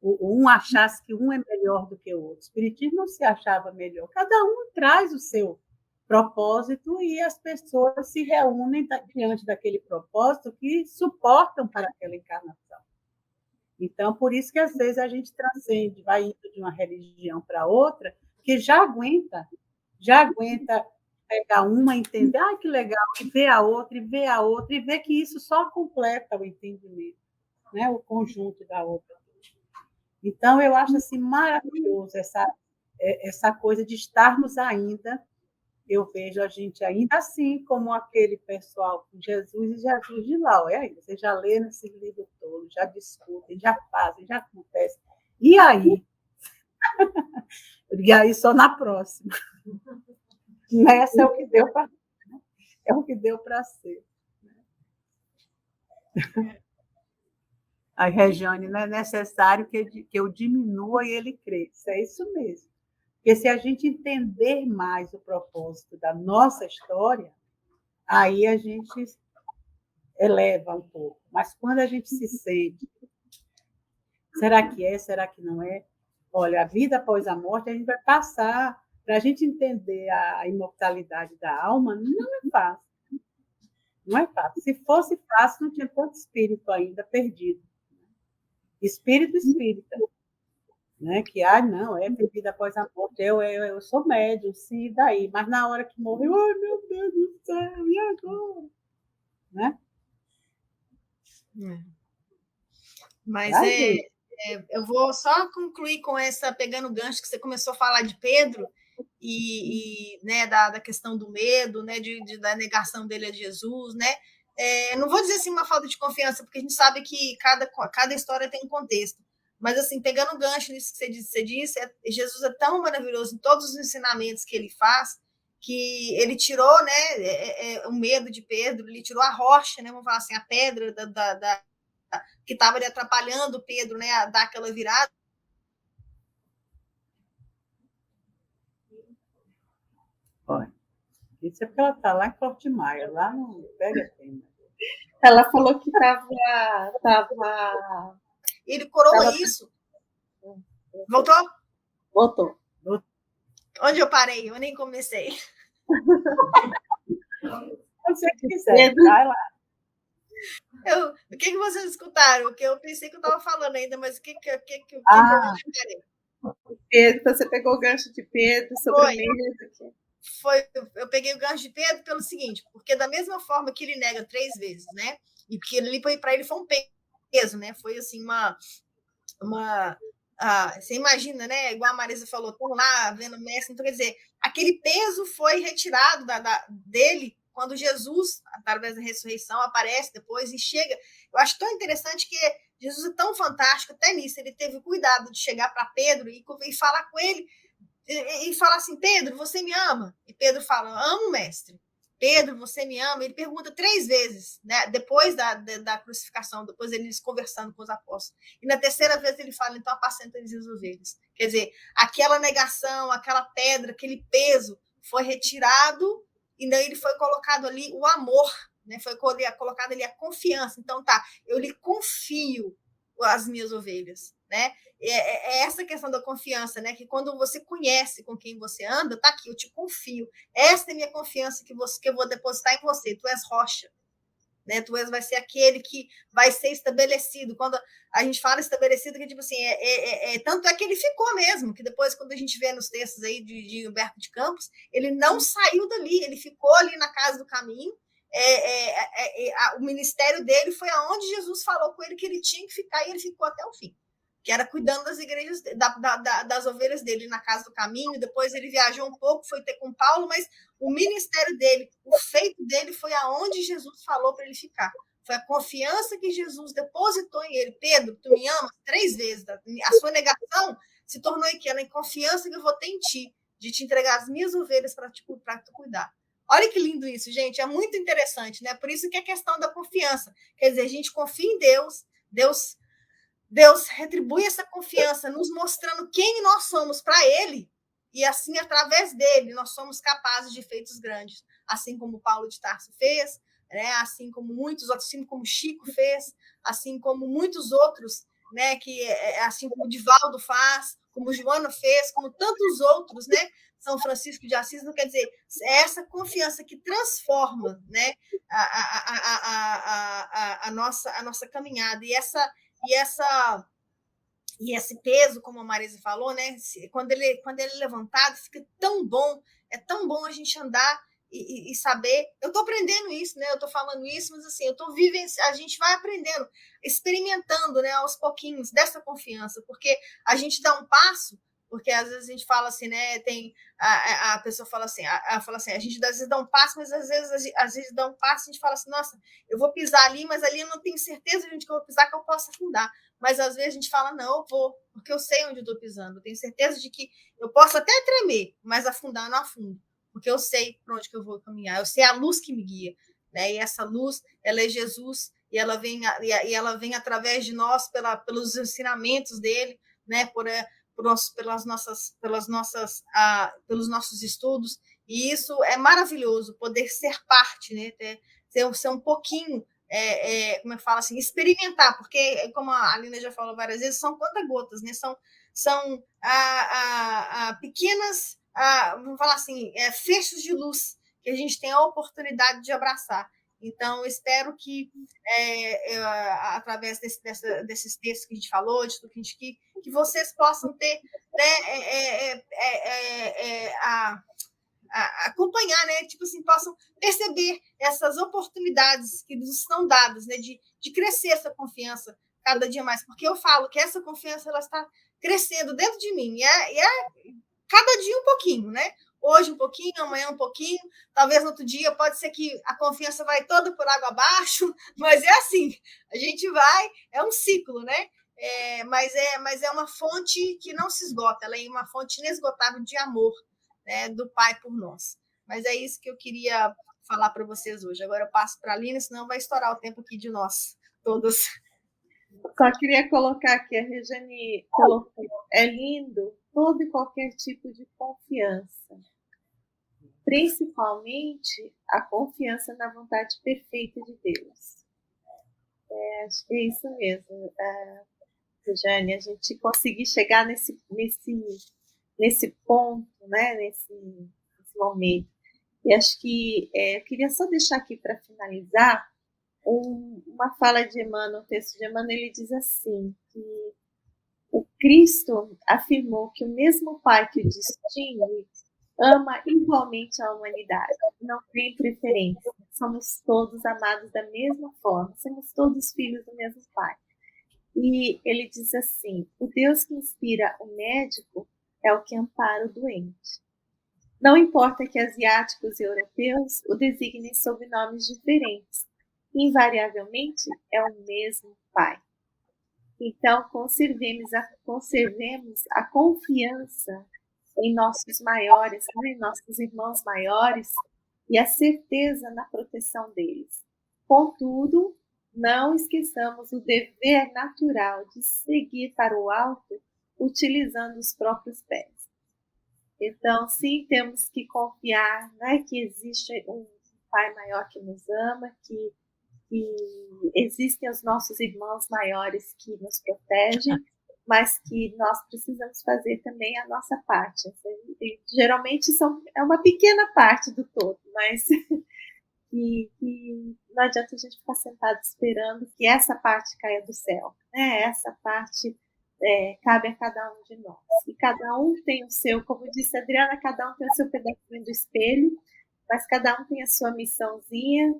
um achasse que um é melhor do que o outro. O espiritismo não se achava melhor. Cada um traz o seu propósito e as pessoas se reúnem diante daquele propósito que suportam para aquela encarnação. Então, por isso que às vezes a gente transcende, vai indo de uma religião para outra, que já aguenta pegar uma, entender, ah, que legal, e ver a outra, e ver a outra, e ver que isso só completa o entendimento, né? O conjunto da outra. Então, eu acho assim, maravilhoso essa coisa de estarmos ainda, eu vejo a gente ainda assim, como aquele pessoal com Jesus e Jesus de lá. Aí, você já lê nesse livro todo, já discutem, já fazem, já acontece. E aí? E aí só na próxima. Nessa é o que deu para é o que deu para ser. A Regiane, não é necessário que eu diminua e ele cresça. É isso mesmo. Porque se a gente entender mais o propósito da nossa história, aí a gente eleva um pouco. Mas quando a gente se sente, será que é, será que não é? Olha, a vida após a morte, a gente vai passar. Para a gente entender a imortalidade da alma, não é fácil. Não é fácil. Se fosse fácil, não tinha tanto espírito ainda perdido. Espírito espírita. Né? Que, não, tem vida após a morte. Eu sou médium, sim, e daí? Mas na hora que morreu, ai, meu Deus do céu, e agora? Né? Mas eu vou só concluir com essa, pegando o gancho que você começou a falar de Pedro e né, da questão do medo, né, da negação dele a Jesus, né? Não vou dizer assim uma falta de confiança, porque a gente sabe que cada história tem um contexto. Mas, assim, pegando o gancho nisso que você disse, Jesus é tão maravilhoso em todos os ensinamentos que ele faz, que ele tirou, né, o medo de Pedro, ele tirou a rocha, né, vamos falar assim, a pedra que estava ali atrapalhando o Pedro, né, a dar aquela virada. Olha, isso é porque ela está lá em Forte Maia, lá no Pega Tema. Ela falou que estava. Ele coroa isso. Voltou? Voltou. Onde eu parei? Eu nem comecei. Onde você quiser, vai lá. O que vocês escutaram? O que eu pensei que eu estava falando ainda, mas o que eu Pedro, você pegou o gancho de Pedro sobre medo. Eu peguei o gancho de Pedro pelo seguinte, porque da mesma forma que ele nega 3 vezes, né? E porque ele para ele foi um peso, né? Foi assim você imagina, né? Igual a Marisa falou, estão lá vendo o mestre, então quer dizer, aquele peso foi retirado dele quando Jesus, através da ressurreição, aparece depois e chega. Eu acho tão interessante que Jesus é tão fantástico, até nisso, ele teve cuidado de chegar para Pedro e falar com ele, e falar assim, Pedro, você me ama? E Pedro fala, amo, mestre. Pedro, você me ama? Ele pergunta 3 vezes, né? Depois da crucificação, depois eles conversando com os apóstolos. E na 3ª vez ele fala, então apacenta as ovelhas. Quer dizer, aquela negação, aquela pedra, aquele peso foi retirado e daí ele foi colocado ali o amor, né? Foi colocado ali a confiança. Então tá, eu lhe confio as minhas ovelhas, né? É essa questão da confiança, né? Que quando você conhece com quem você anda, tá aqui, eu te confio. Esta é minha confiança que eu vou depositar em você. Tu és rocha. né? Tu vai ser aquele que vai ser estabelecido. Quando a gente fala estabelecido, que tipo assim, tanto é que ele ficou mesmo, que depois, quando a gente vê nos textos aí de Humberto de Campos, ele não saiu dali, ele ficou ali na casa do caminho. O ministério dele foi aonde Jesus falou com ele que ele tinha que ficar, e ele ficou até o fim, que era cuidando das igrejas, das ovelhas dele na casa do caminho. Depois ele viajou um pouco, foi ter com Paulo, mas o ministério dele, o feito dele foi aonde Jesus falou para ele ficar. Foi a confiança que Jesus depositou em ele. Pedro, tu me amas? 3 vezes. A sua negação se tornou aquela confiança que eu vou ter em ti, de te entregar as minhas ovelhas para tu cuidar. Olha que lindo isso, gente. É muito interessante, né? Por isso que é a questão da confiança. Quer dizer, a gente confia em Deus, Deus retribui essa confiança, nos mostrando quem nós somos para Ele, e assim, através dele, nós somos capazes de feitos grandes, assim como Paulo de Tarso fez, né? Assim como muitos outros, assim como Chico fez, assim como muitos outros, né? Assim como o Divaldo faz, como o Joana fez, como tantos outros, né? São Francisco de Assis. Não quer dizer, é essa confiança que transforma, né? a nossa caminhada, e esse peso, como a Marisa falou, né? Quando ele é levantado, fica tão bom, é tão bom a gente andar e saber. Eu estou aprendendo isso, né? Eu estou falando isso, mas assim, a gente vai aprendendo, experimentando, né, aos pouquinhos dessa confiança, porque a gente dá um passo, porque às vezes a gente fala assim, né? Tem a pessoa fala assim, a gente às vezes dá um passo, mas às vezes dá um passo e a gente fala assim, nossa, eu vou pisar ali, mas ali eu não tenho certeza de onde que eu vou pisar, que eu posso afundar. Mas às vezes a gente fala, não, eu vou, porque eu sei onde eu estou pisando. Eu tenho certeza de que eu posso até tremer, mas afundar eu não afundo, porque eu sei para onde que eu vou caminhar, eu sei a luz que me guia, né? E essa luz, ela é Jesus, e ela vem através de nós, pelos ensinamentos dele, né? Pelos nossos estudos, e isso é maravilhoso, poder ser parte, né? Ser um pouquinho, como eu falo assim, experimentar, porque, como a Alina já falou várias vezes, são conta-gotas, né? São pequenas, vamos falar assim, fechos de luz que a gente tem a oportunidade de abraçar. Então, espero que, através desses textos que a gente falou, de tudo que vocês possam ter, né, acompanhar, né? Tipo assim, possam perceber essas oportunidades que nos estão dadas, né? De crescer essa confiança cada dia mais, porque eu falo que essa confiança, ela está crescendo dentro de mim, e é cada dia um pouquinho, né? Hoje um pouquinho, amanhã um pouquinho, talvez no outro dia pode ser que a confiança vai toda por água abaixo, mas é assim, a gente vai, é um ciclo, né? Mas é uma fonte que não se esgota, ela é uma fonte inesgotável de amor, né, do Pai por nós. Mas é isso que eu queria falar para vocês hoje. Agora eu passo para a Lina, senão vai estourar o tempo aqui de nós todos. Só queria colocar aqui, a Regiane colocou, é lindo todo e qualquer tipo de confiança, principalmente a confiança na vontade perfeita de Deus. Acho que é isso mesmo, Regiane, a gente conseguir chegar nesse ponto, né, nesse momento. E acho que eu queria só deixar aqui para finalizar uma fala de Emmanuel, um texto de Emmanuel. Ele diz assim, que o Cristo afirmou que o mesmo Pai que o distingue ama igualmente a humanidade, não tem preferência, somos todos amados da mesma forma, somos todos filhos do mesmo Pai. E ele diz assim, o Deus que inspira o médico é o que ampara o doente. Não importa que asiáticos e europeus o designem sob nomes diferentes, invariavelmente é o mesmo Pai. Então, conservemos a confiança em nossos maiores, em nossos irmãos maiores, e a certeza na proteção deles. Contudo, não esqueçamos o dever natural de seguir para o alto utilizando os próprios pés. Então, sim, temos que confiar, né, que existe um Pai maior que nos ama, que existem os nossos irmãos maiores que nos protegem, mas que nós precisamos fazer também a nossa parte. Geralmente é uma pequena parte do todo, mas que não adianta a gente ficar sentado esperando que essa parte caia do céu, né? Essa parte cabe a cada um de nós. E cada um tem o seu, como disse a Adriana, cada um tem o seu pedacinho do espelho, mas cada um tem a sua missãozinha,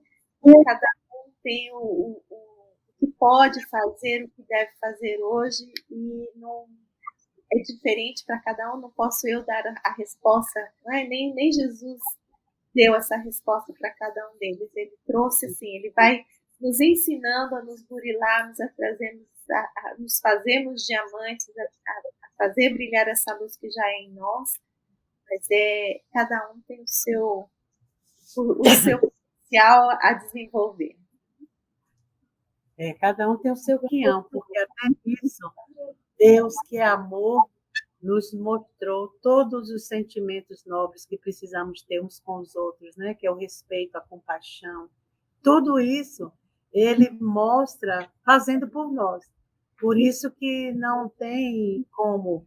cada um tem o que pode fazer, o que deve fazer hoje, e não é diferente para cada um, não posso eu dar a resposta, né? Nem Jesus deu essa resposta para cada um deles, ele trouxe assim, ele vai nos ensinando a nos burilarmos, a trazermos, a nos fazermos diamantes, a fazer brilhar essa luz que já é em nós, mas cada um tem o seu potencial a desenvolver. Cada um tem o seu guião, porque até isso, Deus, que é amor, nos mostrou todos os sentimentos nobres que precisamos ter uns com os outros, né? Que é o respeito, a compaixão. Tudo isso ele mostra fazendo por nós. Por isso que não tem como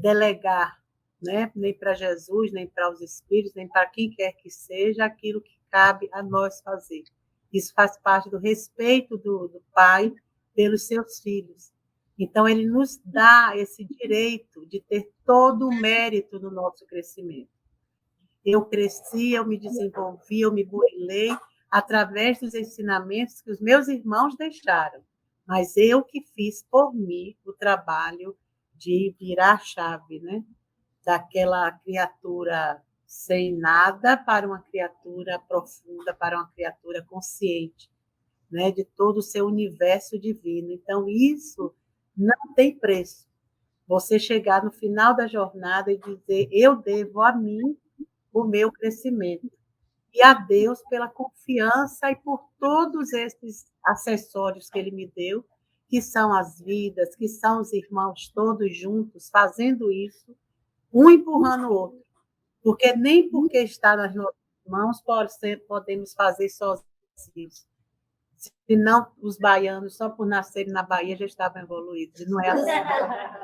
delegar, né? Nem para Jesus, nem para os Espíritos, nem para quem quer que seja, aquilo que cabe a nós fazer. Isso faz parte do respeito do Pai pelos seus filhos. Então, ele nos dá esse direito de ter todo o mérito no nosso crescimento. Eu cresci, eu me desenvolvi, eu me burilei através dos ensinamentos que os meus irmãos deixaram. Mas eu que fiz por mim o trabalho de virar a chave, né? Daquela criatura sem nada para uma criatura profunda, para uma criatura consciente, né? De todo o seu universo divino. Então, isso não tem preço. Você chegar no final da jornada e dizer, eu devo a mim o meu crescimento. E a Deus pela confiança e por todos esses acessórios que Ele me deu, que são as vidas, que são os irmãos todos juntos, fazendo isso, um empurrando o outro. Porque nem porque está nas nossas mãos podemos fazer sozinhos. Senão, os baianos, só por nascerem na Bahia, já estavam evoluídos. Não é assim.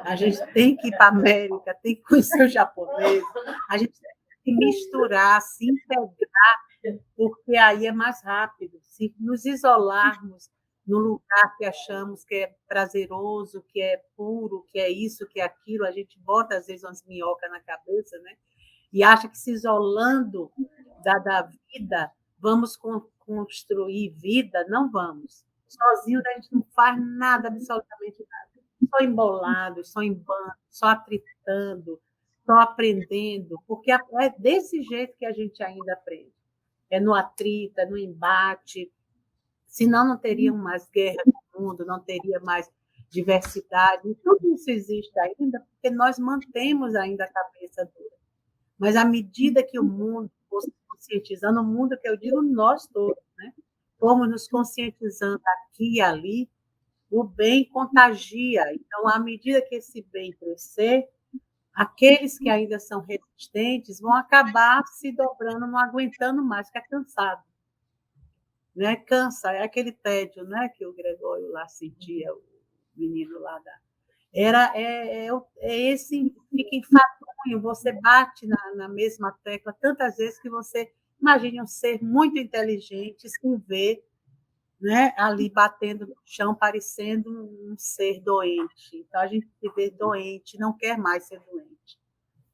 A gente tem que ir para a América, tem que conhecer o japonês, a gente tem que misturar, se integrar, porque aí é mais rápido. Se nos isolarmos no lugar que achamos que é prazeroso, que é puro, que é isso, que é aquilo, a gente bota, às vezes, umas minhocas na cabeça, né? E acha que se isolando da vida, vamos construir vida, não vamos. Sozinho a gente não faz nada, absolutamente nada. Só embolado, só em bando, só atritando, só aprendendo, porque é desse jeito que a gente ainda aprende. É no atrito, é no embate. Senão não teriam mais guerra no mundo, não teria mais diversidade. E tudo isso existe ainda porque nós mantemos ainda a cabeça dura. Mas à medida que o mundo fosse conscientizando, o mundo que eu digo nós todos, né? Fomos nos conscientizando aqui e ali, o bem contagia. Então, à medida que esse bem crescer, aqueles que ainda são resistentes vão acabar se dobrando, não aguentando mais, ficar cansado. Né? Cansa, é aquele tédio, né? Que o Gregório lá sentia, o menino lá da... Esse fica enfadonho, você bate na mesma tecla tantas vezes que você imagina um ser muito inteligente se vê, né, ali batendo no chão, parecendo um ser doente. Então, a gente se vê doente, não quer mais ser doente.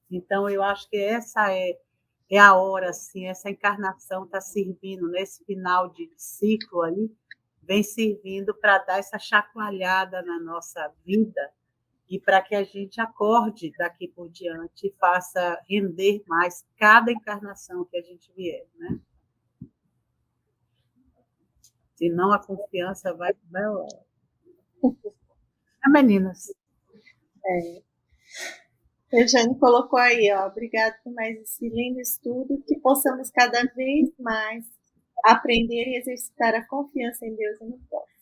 Então, eu acho que essa é a hora, assim, essa encarnação está servindo, nesse final de ciclo aí, vem servindo para dar essa chacoalhada na nossa vida, e para que a gente acorde daqui por diante e faça render mais cada encarnação que a gente vier, né? Senão a confiança vai... Meninas. A Jane colocou aí, ó, obrigada por mais esse lindo estudo, que possamos cada vez mais aprender e exercitar a confiança em Deus e no próximo.